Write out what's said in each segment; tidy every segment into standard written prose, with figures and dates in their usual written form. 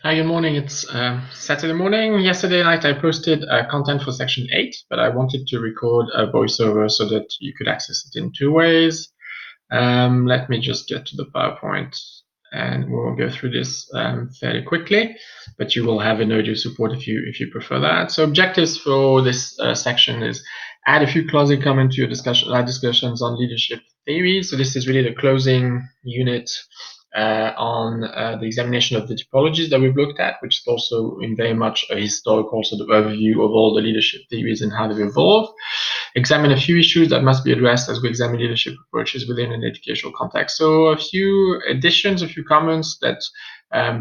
Hi, good morning. It's Saturday morning. Yesterday night I posted content for section 8, but I wanted to record a voiceover so that you could access it in two ways. Let me just get to the PowerPoint and we'll go through this fairly quickly, but you will have an audio support if you prefer that. So objectives for this section is add a few closing comments to your discussions on leadership theory. So this is really the closing unit on the examination of the typologies that we've looked at, which is also in very much a historical sort of overview of all the leadership theories and how they've evolved. Examine a few issues that must be addressed as we examine leadership approaches within an educational context. So a few additions, a few comments that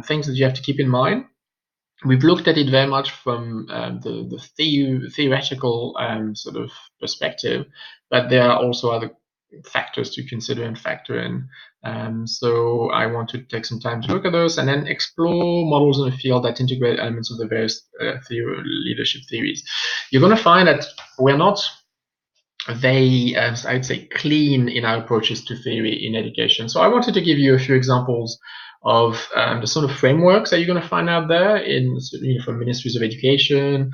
things that you have to keep in mind. We've looked at it very much from the theoretical sort of perspective, but there are also other factors to consider and factor in. So I want to take some time to look at those and then explore models in the field that integrate elements of the various leadership theories. You're going to find that we're not very, I'd say, clean in our approaches to theory in education. So I wanted to give you a few examples of the sort of frameworks that you're going to find out there in, from ministries of education,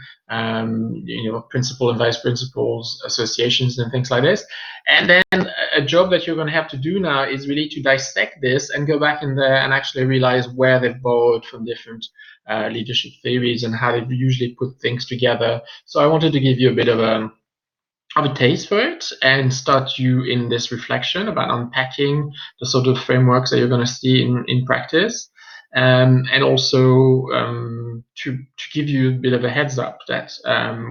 principal and vice principals, associations, and things like this. And then a job that you're going to have to do now is really to dissect this and go back in there and actually realize where they've borrowed from different leadership theories and how they've usually put things together. So I wanted to give you a bit of a taste for it and start you in this reflection about unpacking the sort of frameworks that you're going to see in practice, and also to give you a bit of a heads up that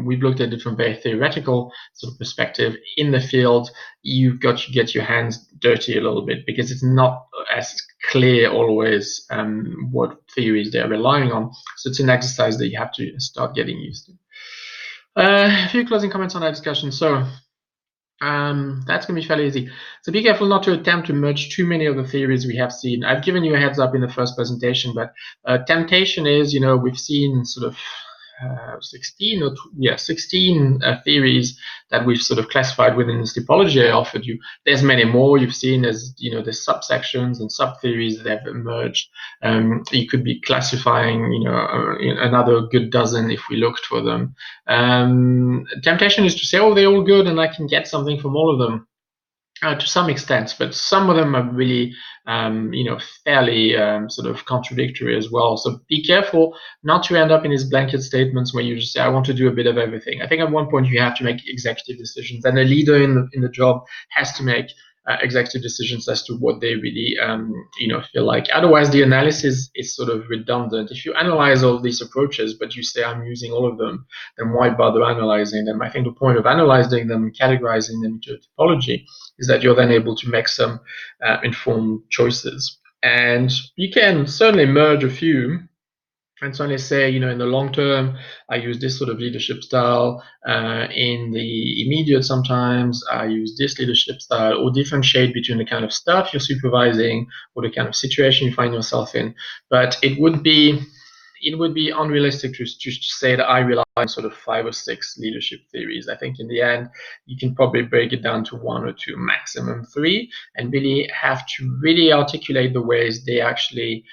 we've looked at it from a very theoretical sort of perspective. In the field, you've got to get your hands dirty a little bit because it's not as clear always what theories they're relying on. So it's an exercise that you have to start getting used to. A few closing comments on our discussion. So that's going to be fairly easy. So be careful not to attempt to merge too many of the theories we have seen. I've given you a heads up in the first presentation, but temptation is, we've seen sort of 16 theories that we've sort of classified within this typology I offered you. There's many more you've seen as, there's subsections and sub-theories that have emerged. You could be classifying, another good dozen if we looked for them. Temptation is to say, oh, they're all good and I can get something from all of them. To some extent, but some of them are really, fairly sort of contradictory as well. So be careful not to end up in these blanket statements where you just say, I want to do a bit of everything. I think at one point you have to make executive decisions, and a leader in the job has to make executive decisions as to what they really, feel like. Otherwise, the analysis is sort of redundant. If you analyze all these approaches, but you say I'm using all of them, then why bother analyzing them? I think the point of analyzing them, categorizing them into a typology, is that you're then able to make some informed choices. And you can certainly merge a few and certainly say, in the long term, I use this sort of leadership style. In the immediate, sometimes I use this leadership style, or differentiate between the kind of stuff you're supervising or the kind of situation you find yourself in. But it would be unrealistic to say that I rely on sort of 5 or 6 leadership theories. I think in the end, you can probably break it down to 1 or 2, maximum 3, and really have to really articulate the ways they actually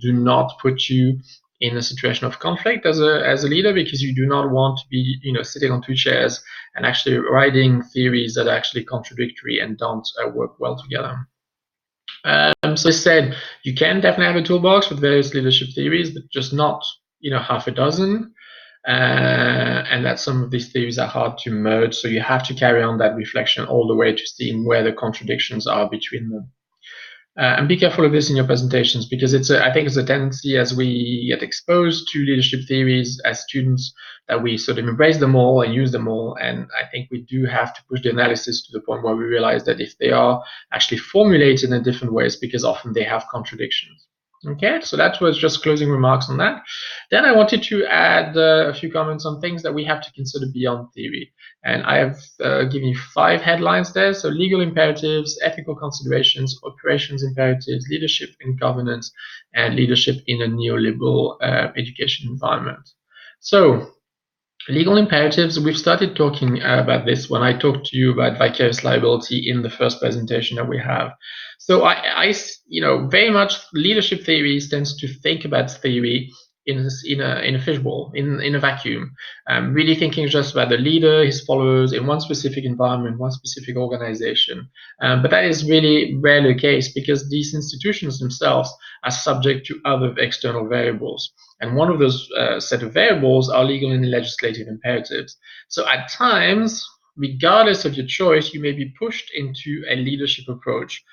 do not put you in a situation of conflict as a leader, because you do not want to be sitting on 2 chairs and actually writing theories that are actually contradictory and don't work well together. So I said, you can definitely have a toolbox with various leadership theories, but just not, half a dozen. And that some of these theories are hard to merge. So you have to carry on that reflection all the way to seeing where the contradictions are between them. And be careful of this in your presentations, because I think it's a tendency as we get exposed to leadership theories as students that we sort of embrace them all and use them all. And I think we do have to push the analysis to the point where we realize that if they are actually formulated in different ways, because often they have contradictions. Okay, so that was just closing remarks on that. Then I wanted to add a few comments on things that we have to consider beyond theory. And I have given you 5 headlines there. So legal imperatives, ethical considerations, operations imperatives, leadership and governance, and leadership in a neoliberal education environment. So Legal imperatives, we've started talking about this when I talked to you about vicarious liability in the first presentation that we have. So very much leadership theory tends to think about theory in a fishbowl, in a vacuum, really thinking just about the leader, his followers in one specific environment, one specific organization. But that is really rarely the case because these institutions themselves are subject to other external variables. And one of those set of variables are legal and legislative imperatives. So at times, regardless of your choice, you may be pushed into a leadership approach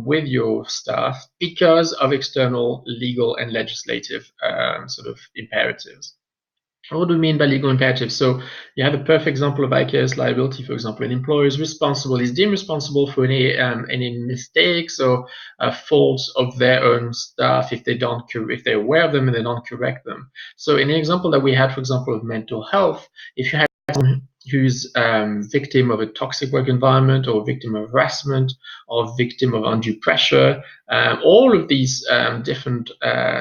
with your staff because of external legal and legislative sort of imperatives. What do we mean by legal imperatives? So you have a perfect example of vicarious liability. For example, an employer is deemed responsible for any mistakes or faults of their own staff if they're aware of them and they don't correct them. So in the example that we had, for example, of mental health, if you have someone who's victim of a toxic work environment or victim of harassment or victim of undue pressure, all of these different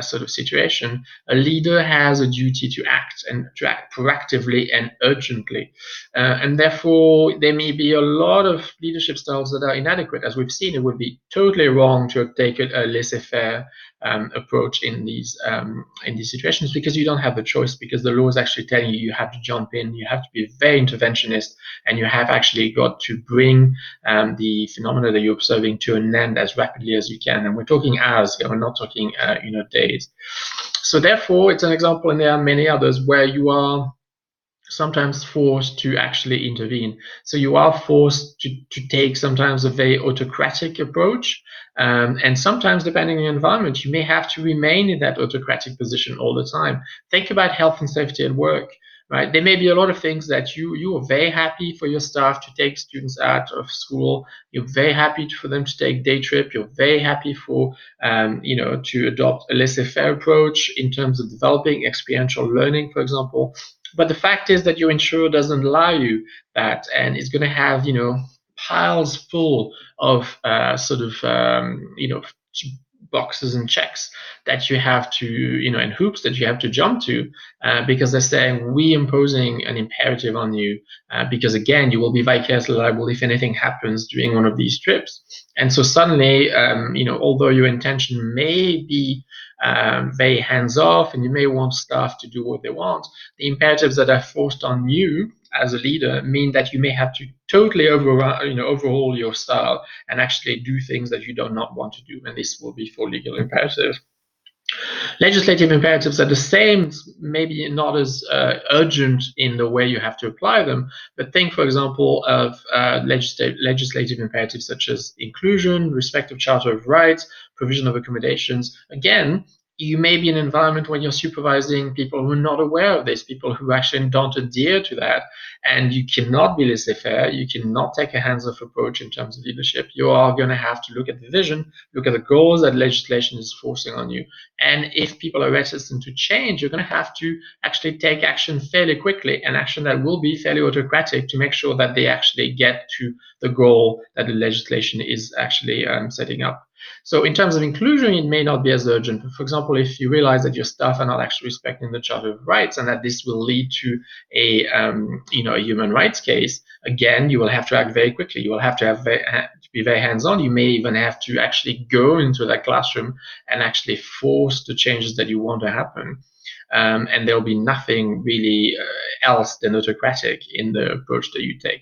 sort of situations, a leader has a duty to act and to act proactively and urgently. And therefore, there may be a lot of leadership styles that are inadequate. As we've seen, it would be totally wrong to take a laissez-faire approach in these situations because you don't have the choice, because the law is actually telling you have to jump in, you have to be very interventionist, and you have actually got to bring the phenomena that you're observing to an end as rapidly as you can. And we're talking hours here, we're not talking days. So therefore, it's an example, and there are many others where you are sometimes forced to actually intervene. So you are forced to take sometimes a very autocratic approach. And sometimes, depending on your environment, you may have to remain in that autocratic position all the time. Think about health and safety at work. Right, there may be a lot of things that you are very happy for your staff to take students out of school. You're very happy for them to take day trip. You're very happy for to adopt a laissez-faire approach in terms of developing experiential learning, for example. But the fact is that your insurer doesn't allow you that, and it's going to have piles full of boxes and checks that you have to and hoops that you have to jump to because they're saying we imposing an imperative on you because again you will be vicariously liable if anything happens during one of these trips. And so suddenly although your intention may be very hands off and you may want staff to do what they want, the imperatives that are forced on you as a leader mean that you may have to totally overhaul your style and actually do things that you do not want to do. And this will be for legal imperatives. Legislative imperatives are the same, maybe not as urgent in the way you have to apply them, but think, for example, of legislative imperatives such as inclusion, respect of Charter of Rights, provision of accommodations. Again, you may be in an environment when you're supervising people who are not aware of this, people who actually don't adhere to that, and you cannot be laissez-faire, you cannot take a hands-off approach in terms of leadership. You are going to have to look at the vision, look at the goals that legislation is forcing on you. And if people are resistant to change, you're going to have to actually take action fairly quickly, and action that will be fairly autocratic to make sure that they actually get to the goal that the legislation is actually setting up. So in terms of inclusion, it may not be as urgent. For example, if you realize that your staff are not actually respecting the Charter of Rights and that this will lead to a human rights case, again, you will have to act very quickly. You will have to be very hands-on. You may even have to actually go into that classroom and actually force the changes that you want to happen. And there'll be nothing really else than autocratic in the approach that you take.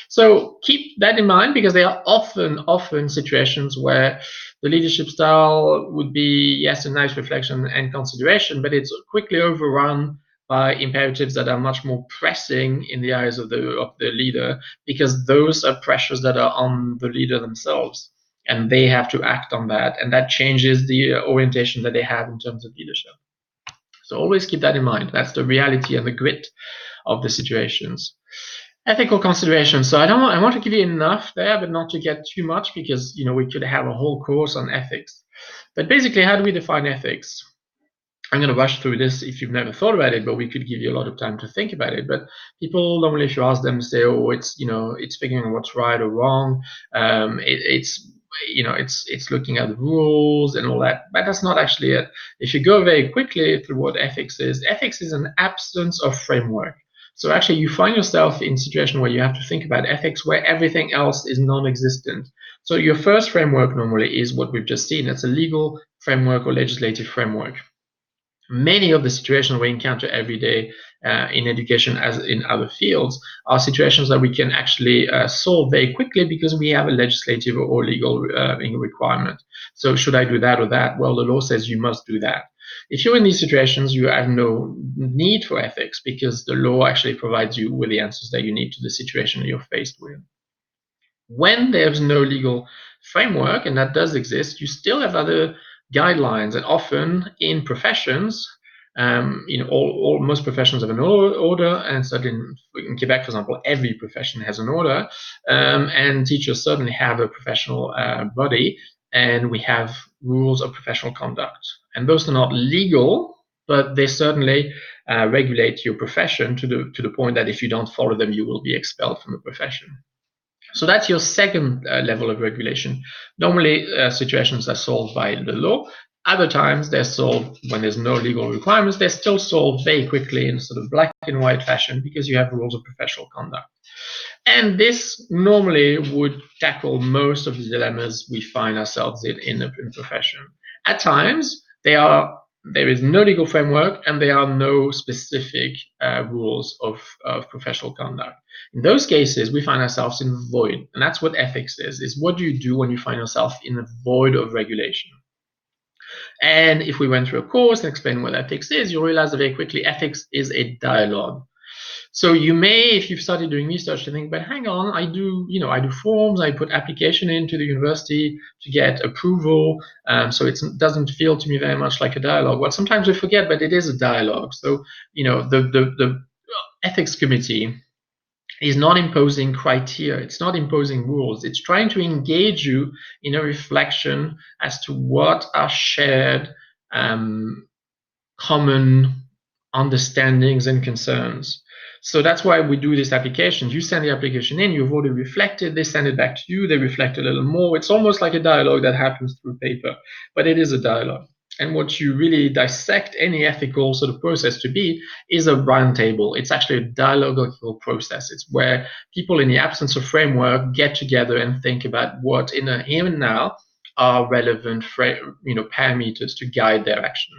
So keep that in mind, because there are often situations where the leadership style would be, yes, a nice reflection and consideration, but it's quickly overrun by imperatives that are much more pressing in the eyes of the leader, because those are pressures that are on the leader themselves, and they have to act on that, and that changes the orientation that they have in terms of leadership. So always keep that in mind. That's the reality and the grit of the situations. Ethical considerations. So I want to give you enough there, but not to get too much, because we could have a whole course on ethics. But basically, how do we define ethics? I'm going to rush through this if you've never thought about it, but we could give you a lot of time to think about it. But people normally, if you ask them, say, "Oh, it's figuring out what's right or wrong. It's looking at the rules and all that." But that's not actually it. If you go very quickly through what ethics is an absence of framework. So actually, you find yourself in a situation where you have to think about ethics where everything else is non-existent. So your first framework normally is what we've just seen. It's a legal framework or legislative framework. Many of the situations we encounter every day in education, as in other fields, are situations that we can actually solve very quickly because we have a legislative or legal requirement. So should I do that or that? Well, the law says you must do that. If you're in these situations, you have no need for ethics because the law actually provides you with the answers that you need to the situation you're faced with. When there's no legal framework, and that does exist, you still have other guidelines, and often in professions, most professions have an order, and so in Quebec, for example, every profession has an order, and teachers certainly have a professional body, and we have rules of professional conduct, and those are not legal, but they certainly regulate your profession to the point that if you don't follow them, you will be expelled from the profession. So that's your second level of regulation. Normally, situations are solved by the law. Other times, they're solved when there's no legal requirements. They're still solved very quickly in sort of black and white fashion because you have rules of professional conduct. And this normally would tackle most of the dilemmas we find ourselves in the profession. At times, there is no legal framework and there are no specific rules of professional conduct. In those cases, we find ourselves in a void. And that's what ethics is what do you do when you find yourself in a void of regulation? And if we went through a course and explain what ethics is, you'll realize that very quickly ethics is a dialogue. So you may, if you've started doing research, to think, but hang on, I do forms, I put application into the university to get approval. So it doesn't feel to me very much like a dialogue. Well, sometimes we forget, but it is a dialogue. So, the ethics committee is not imposing criteria. It's not imposing rules. It's trying to engage you in a reflection as to what are shared common understandings and concerns. So that's why we do this application. You send the application in, you've already reflected, they send it back to you, they reflect a little more. It's almost like a dialogue that happens through paper, but it is a dialogue. And what you really dissect any ethical sort of process to be is a round table. It's actually a dialogical process. It's where people, in the absence of framework, get together and think about what in the here and now are relevant parameters to guide their action.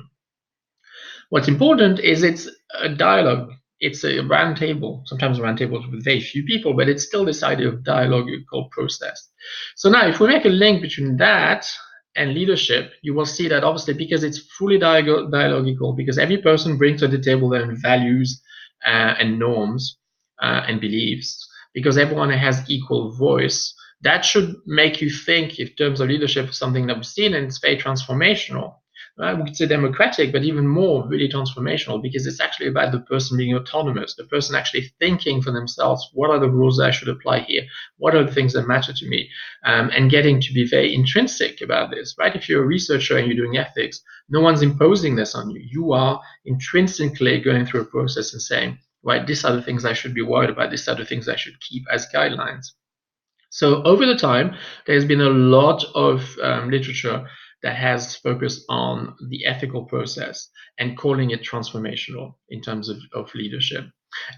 What's important is it's a dialogue. It's a round table, sometimes round tables with very few people, but it's still this idea of dialogical process. So now if we make a link between that and leadership, you will see that obviously because it's fully dialogical, because every person brings to the table their own values and norms and beliefs, because everyone has equal voice, that should make you think in terms of leadership, something that we've seen, and it's very transformational. We could say democratic, but even more really transformational, because it's actually about the person being autonomous, the person actually thinking for themselves, what are the rules that I should apply here? What are the things that matter to me? And getting to be very intrinsic about this, right? If you're a researcher and you're doing ethics, no one's imposing this on you. You are intrinsically going through a process and saying, right, these are the things I should be worried about, these are the things I should keep as guidelines. So over the time, there's been a lot of literature that has focused on the ethical process and calling it transformational in terms of leadership.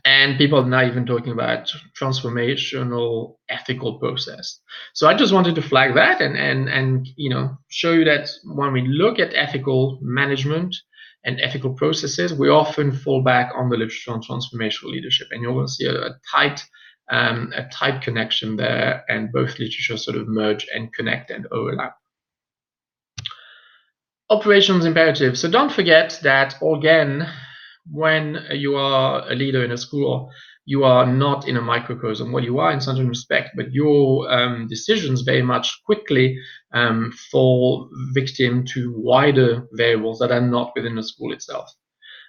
And people are now even talking about transformational ethical process. So I just wanted to flag that and show you that when we look at ethical management and ethical processes, we often fall back on the literature on transformational leadership, and you're going to see a tight connection there, and both literature sort of merge and connect and overlap. Operations imperative. So don't forget that, again, when you are a leader in a school, you are not in a microcosm. Well, you are in certain respect, but your decisions very much quickly fall victim to wider variables that are not within the school itself.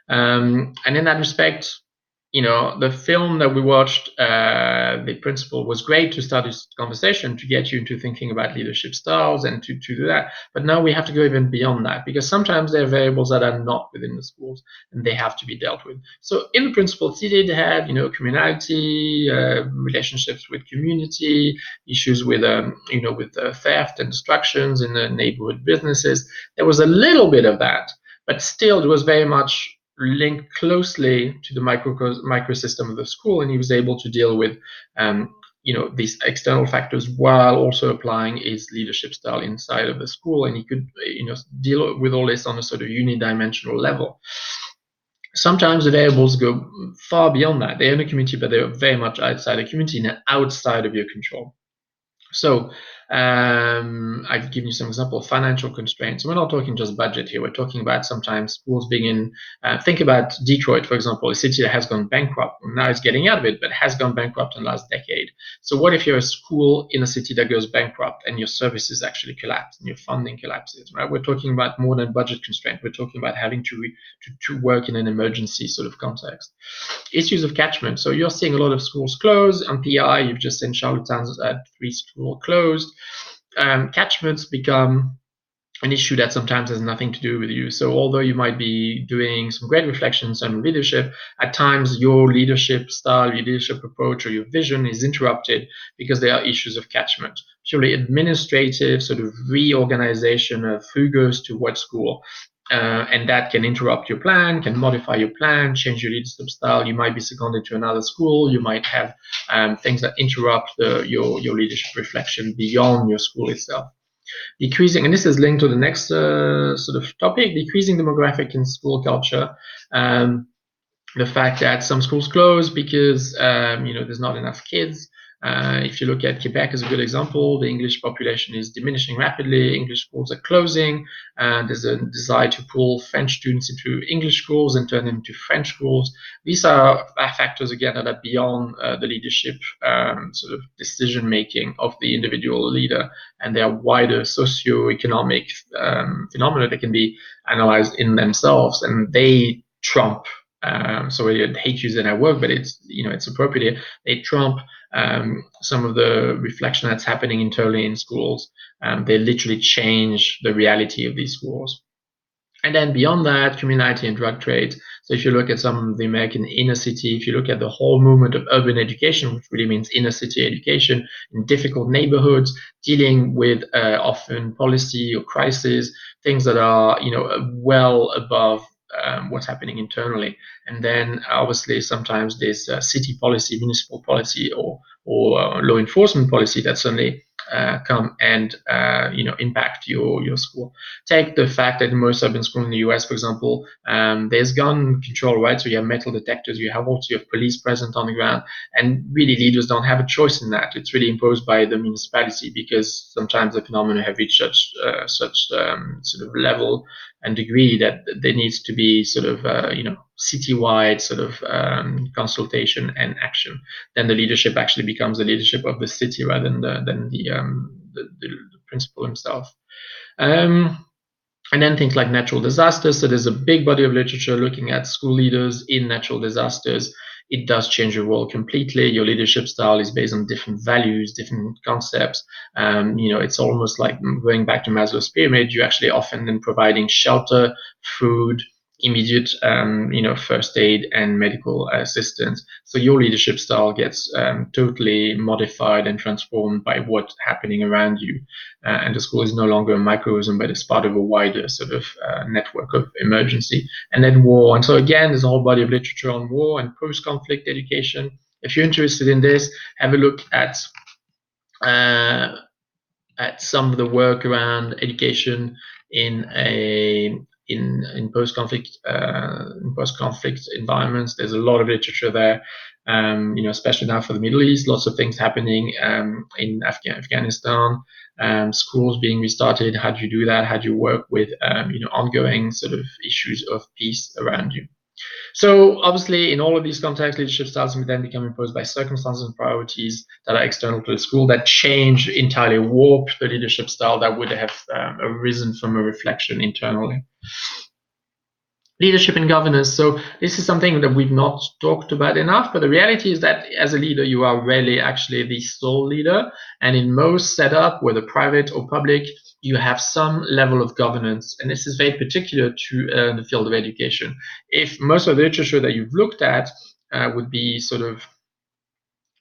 And in that respect, the film that we watched, The Principle, was great to start this conversation, to get you into thinking about leadership styles and to do that. But now we have to go even beyond that, because sometimes there are variables that are not within the schools and they have to be dealt with. So in The Principle, it did have, criminality, relationships with community, issues with, theft and destructions in the neighborhood businesses. There was a little bit of that, but still it was very much linked closely to the microsystem of the school, and he was able to deal with these external factors while also applying his leadership style inside of the school, and he could deal with all this on a sort of unidimensional level. Sometimes the variables go far beyond that. They're in a community, but they're very much outside the community and outside of your control. So I've given you some example of financial constraints. We're not talking just budget here. We're talking about sometimes schools being in, think about Detroit, for example, a city that has gone bankrupt. Now it's getting out of it, but has gone bankrupt in the last decade. So what if you're a school in a city that goes bankrupt and your services actually collapse and your funding collapses, right? We're talking about more than budget constraint. We're talking about having to work in an emergency sort of context. Issues of catchment. So you're seeing a lot of schools close. On PI, you've just seen Charlotte's 3 schools closed. Catchments become an issue that sometimes has nothing to do with you. So although you might be doing some great reflections on leadership, at times your leadership style, your leadership approach, or your vision is interrupted because there are issues of catchment. Purely administrative sort of reorganization of who goes to what school. And that can interrupt your plan, can modify your plan, change your leadership style. You might be seconded to another school. You might have things that interrupt your leadership reflection beyond your school itself. Decreasing, and this is linked to the next sort of topic, decreasing demographic in school culture. The fact that some schools close because there's not enough kids. If you look at Quebec as a good example, the English population is diminishing rapidly. English schools are closing. There's a desire to pull French students into English schools and turn them into French schools. These are factors, again, that are beyond the leadership sort of decision-making of the individual leader, and they are wider socio-economic phenomena that can be analyzed in themselves, and they trump so I hate using that word, but it's appropriate. They trump some of the reflection that's happening internally in schools. They literally change the reality of these schools. And then beyond that, criminality and drug trade. So if you look at some of the American inner city, if you look at the whole movement of urban education, which really means inner city education in difficult neighborhoods, dealing with often policy or crisis, things that are well above what's happening internally. And then obviously sometimes there's city policy, municipal policy, or law enforcement policy that suddenly come and impact your school. Take the fact that in most urban schools in the US, for example, there's gun control, right? So you have metal detectors, you have police present on the ground, and really leaders don't have a choice in that. It's really imposed by the municipality because sometimes the phenomena have reached such sort of level and degree that there needs to be sort of citywide sort of consultation and action. Then the leadership actually becomes the leadership of the city rather than the principal himself. And then things like natural disasters. So there's a big body of literature looking at school leaders in natural disasters. It does change your role completely. Your leadership style is based on different values, different concepts. It's almost like going back to Maslow's pyramid. You're actually often then providing shelter, food, immediate first aid and medical assistance. So your leadership style gets totally modified and transformed by what's happening around you, and the school is no longer a microcosm but it's part of a wider sort of network of emergency. And then war, and so again there's a whole body of literature on war and post-conflict education. If you're interested in this, have a look at some of the work around education in post-conflict environments. There's a lot of literature there, especially now for the Middle East. Lots of things happening in Afghanistan. Schools being restarted. How do you do that? How do you work with ongoing sort of issues of peace around you? So obviously, in all of these contexts, leadership styles may then become imposed by circumstances and priorities that are external to the school that change, entirely warp the leadership style that would have arisen from a reflection internally. Leadership and governance. So this is something that we've not talked about enough, but the reality is that as a leader, you are rarely actually the sole leader. And in most setup, whether private or public, you have some level of governance. And this is very particular to the field of education. If most of the literature that you've looked at would be sort of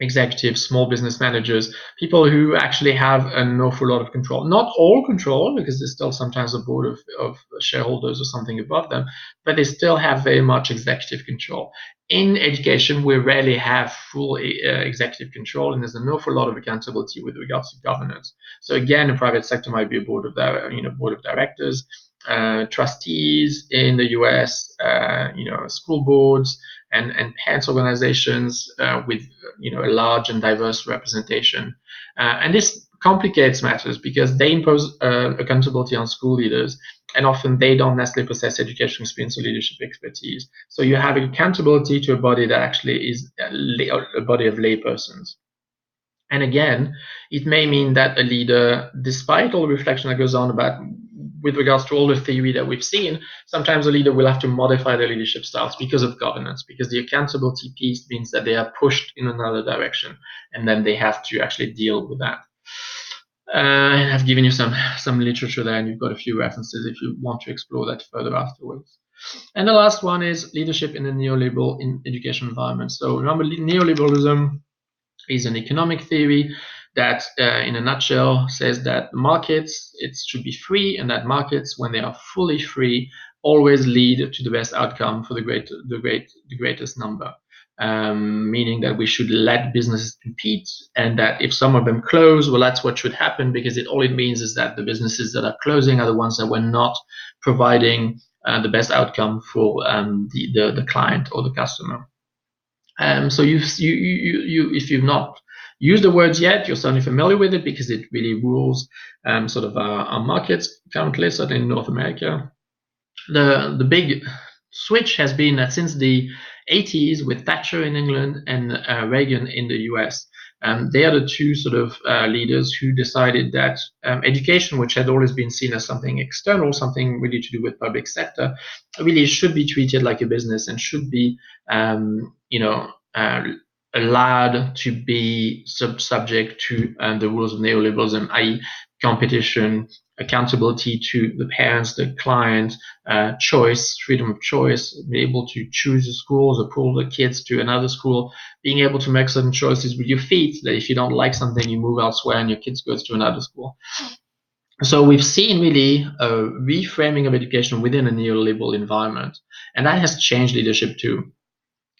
executives, small business managers, people who actually have an awful lot of control. Not all control, because there's still sometimes a board of shareholders or something above them, but they still have very much executive control. In education, we rarely have full executive control, and there's an awful lot of accountability with regards to governance. So again, the private sector might be a board of directors, trustees in the US, school boards, and parents organizations with a large and diverse representation. And this complicates matters because they impose accountability on school leaders, and often they don't necessarily possess education experience or leadership expertise. So you have accountability to a body that actually is a body of laypersons. And again, it may mean that a leader, despite all the reflection that goes on about with regards to all the theory that we've seen, sometimes a leader will have to modify their leadership styles because of governance, because the accountability piece means that they are pushed in another direction, and then they have to actually deal with that. And I've given you some literature there, and you've got a few references if you want to explore that further afterwards. And the last one is leadership in a neoliberal education environment. So remember, neoliberalism is an economic theory that, in a nutshell, says that markets it should be free, and that markets, when they are fully free, always lead to the best outcome for the greatest number. Meaning that we should let businesses compete, and that if some of them close, well, that's what should happen, because all it means is that the businesses that are closing are the ones that were not providing the best outcome for the client or the customer. So if you've not used the words yet, you're certainly familiar with it because it really rules sort of our markets currently, certainly in North America. The big switch has been that since the 80s with Thatcher in England and Reagan in the US, they are the two sort of leaders who decided that education, which had always been seen as something external, something really to do with public sector, really should be treated like a business and should be, allowed to be subject to the rules of neoliberalism, i.e., competition, accountability to the parents, the client, choice, freedom of choice, be able to choose the schools or pull the kids to another school, being able to make certain choices with your feet, that if you don't like something, you move elsewhere and your kids goes to another school. So we've seen really a reframing of education within a neoliberal environment, and that has changed leadership too.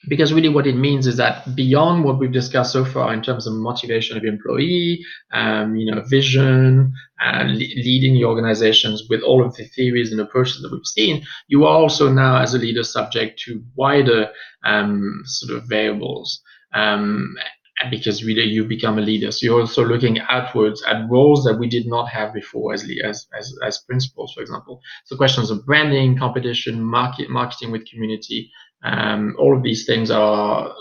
Because really what it means is that beyond what we've discussed so far in terms of motivation of employee, vision, leading the organizations with all of the theories and approaches that we've seen, you are also now as a leader subject to wider sort of variables. Because really you become a leader. So you're also looking outwards at roles that we did not have before as principals, for example. So questions of branding, competition, marketing with community, all of these things are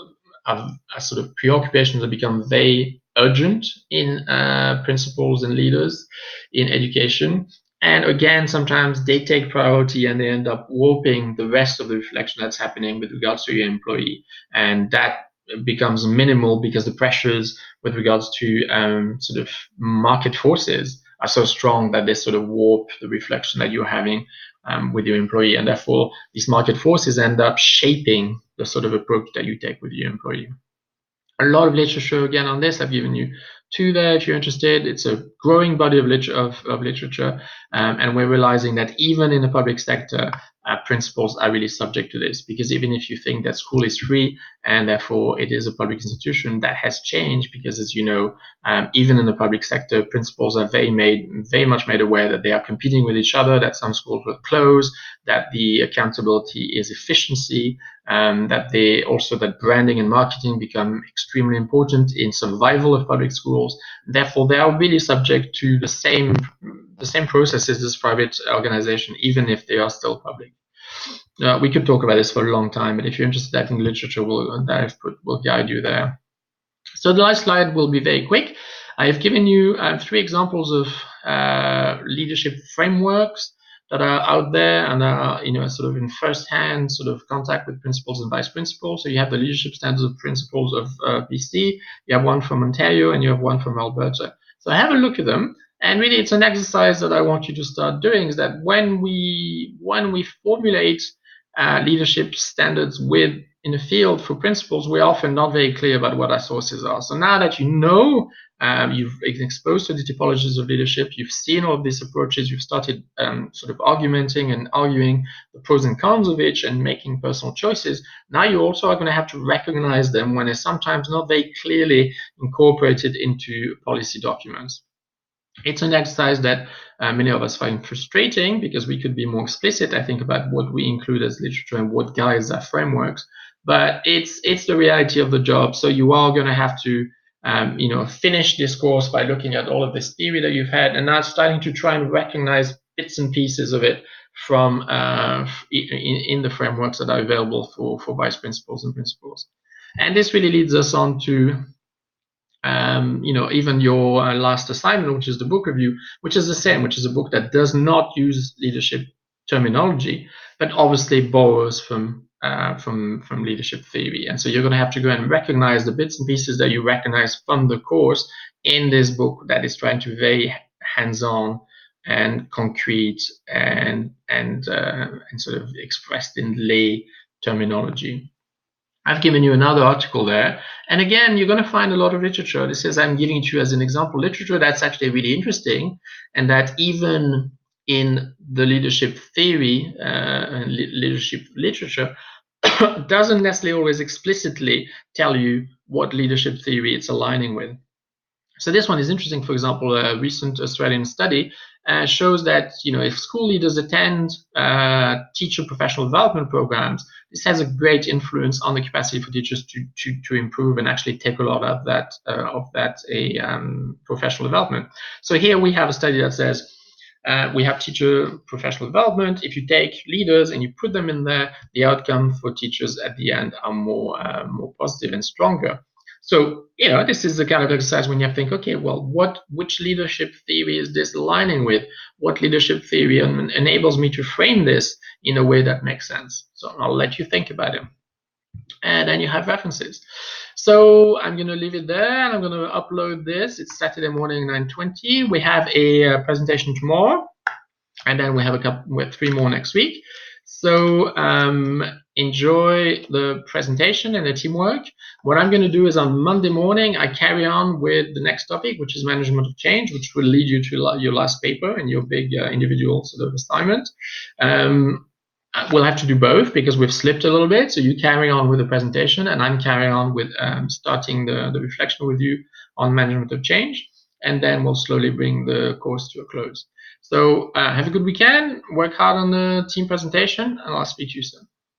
sort of preoccupations that become very urgent in principals and leaders in education. And again, sometimes they take priority and they end up warping the rest of the reflection that's happening with regards to your employee. And that becomes minimal because the pressures with regards to sort of market forces are so strong that they sort of warp the reflection that you're having with your employee, and therefore these market forces end up shaping the sort of approach that you take with your employee. A lot of literature again on this. I've given you two there if you're interested. It's a growing body of literature, and we're realizing that even in the public sector, principals are really subject to this, because even if you think that school is free and therefore it is a public institution, that has changed because, as you know, even in the public sector, principals are very much made aware that they are competing with each other, that some schools will close, that the accountability is efficiency, that branding and marketing become extremely important in survival of public schools. Therefore, they are really subject to the same processes as private organization, even if they are still public. We could talk about this for a long time, but if you're interested, I think literature will guide you there. So the last slide will be very quick. I have given you 3 examples of leadership frameworks that are out there and are sort of in first-hand sort of contact with principals and vice principals. So you have the leadership standards of principals of BC, you have one from Ontario, and you have one from Alberta. So have a look at them. And really, it's an exercise that I want you to start doing, is that when we formulate leadership standards with in the field for principles, we're often not very clear about what our sources are. So now that you know, you've been exposed to the typologies of leadership, you've seen all of these approaches, you've started sort of argumenting and arguing the pros and cons of each and making personal choices. Now you also are going to have to recognize them when they're sometimes not very clearly incorporated into policy documents. It's an exercise that many of us find frustrating because we could be more explicit, I think, about what we include as literature and what guides our frameworks. But it's the reality of the job. So you are going to have to finish this course by looking at all of this theory that you've had and now starting to try and recognize bits and pieces of it from in the frameworks that are available for vice principals and principals. And this really leads us on to even your last assignment, which is the book review, which is the same, which is a book that does not use leadership terminology, but obviously borrows from leadership theory. And so you're going to have to go and recognize the bits and pieces that you recognize from the course in this book that is trying to be very hands-on and concrete and sort of expressed in lay terminology. I've given you another article there. And again, you're going to find a lot of literature. This is, I'm giving it to you as an example, literature that's actually really interesting, and that even in the leadership theory and leadership literature doesn't necessarily always explicitly tell you what leadership theory it's aligning with. So this one is interesting. For example, a recent Australian study shows that if school leaders attend teacher professional development programs, this has a great influence on the capacity for teachers to improve and actually take a lot of that professional development. So here we have a study that says we have teacher professional development. If you take leaders and you put them in there, the outcome for teachers at the end are more positive and stronger. So, this is the kind of exercise when you think, okay, well, which leadership theory is this aligning with? What leadership theory enables me to frame this in a way that makes sense? So I'll let you think about it. And then you have references. So I'm going to leave it there, and I'm going to upload this. It's Saturday morning, 9:20. We have a presentation tomorrow, and then we have with 3 more next week. So enjoy the presentation and the teamwork. What I'm going to do is on Monday morning, I carry on with the next topic, which is management of change, which will lead you to your last paper and your big individual sort of assignment. We'll have to do both because we've slipped a little bit. So you carry on with the presentation, and I'm carrying on with starting the reflection with you on management of change. And then we'll slowly bring the course to a close. So have a good weekend, work hard on the team presentation, and I'll speak to you soon.